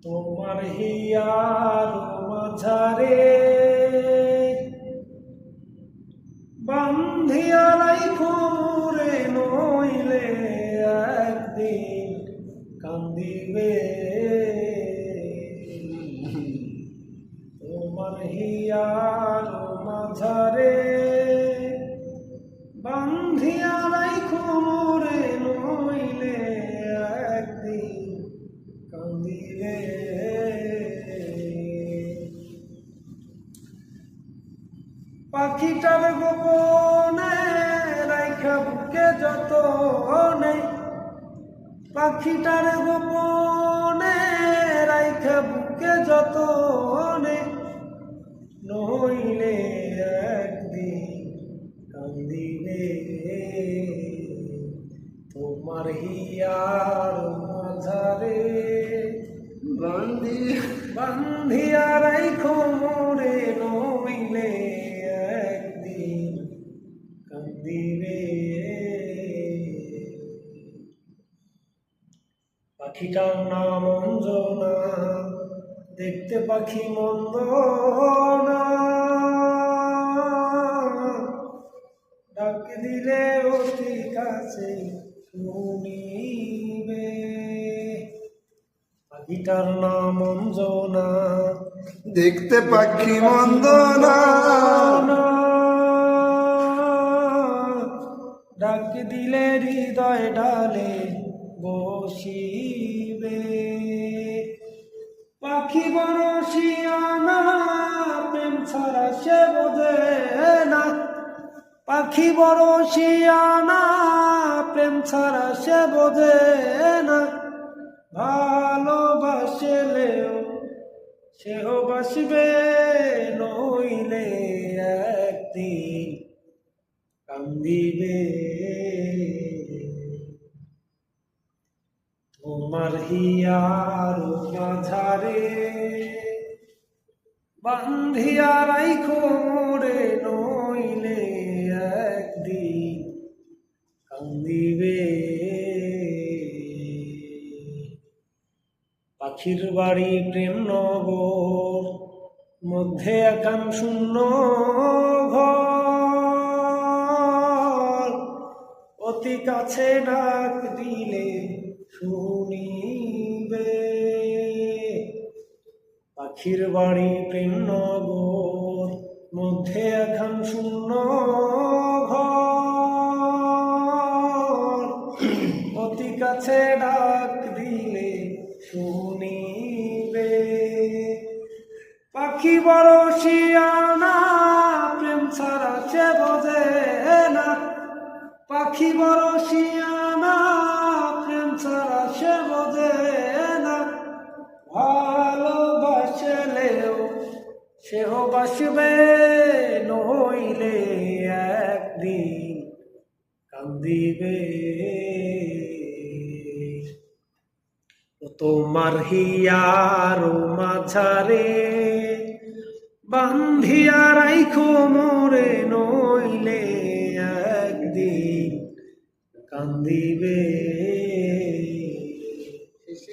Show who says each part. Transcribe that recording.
Speaker 1: তোমার হিয়ার মাঝারে বান্ধিয়া রাইখো মোরে, নইলে একদিন কান্দিবে। তোমার হিয়ার মাঝারে বান্ধিয়া রাইখো মোরে, নইলে একদিন কান্দিবে। পাখিটার গোপনে রাইখা বুকে যতনে, পাখিটার গোপনে রাইখা বুকে যতনে, নইলে একদিন কান্দিবে। তোমার হিয়ার মাঝারে বান্ধিয়া রাইখো মোরে, নইলে একদিন কান্দিবে। পাখিটার নাম অঞ্জনা, দেখতে পাখি মন্দ না, ডাক দিলে অতি কাছে শুনিবে। পাখিটার নাম অঞ্জনা,
Speaker 2: দেখতে পাখি মন্দ না,
Speaker 1: ডাক দিলে হৃদয় ডালে বসিবে। পাখি বড় শিয়ানা, প্রেম ছাড়া সে বোঝে না। পাখি বড় শিয়ানা, প্রেম ছাড়া সে বোঝে না। ভালোবাসলেও সেও বাসবে, নইলে একদিন কান্দিবে। তোমার হিয়ার মাঝারে বান্ধিয়া রাইখো মোরে, নইলে একদিন কান্দিবে। পাখির বাড়ি প্রেম নগর, মধ্যে একান শূন্য ঘর, অতি কাছে ডাক দিলে শুনিবে। পাখির বাড়ি প্রেম নগর, মধ্যে একান শূন্য ঘর, অতি কাছে ডাক দিলে শুনিবে। পাখি বড় শিয়ানা, প্রেম ছাড়া সে বোঝে না। পাখি বড় শিয়ানা, প্রেম ছাড়া সে বোঝে না। ভালোবাসলেও সেও বাসবে, নইলে একদিন কান্দিবে। তোমার হিয়ার মাঝারে বান্ধিয়া রাইখো মোরে, নইলে একদিন কান্দিবে।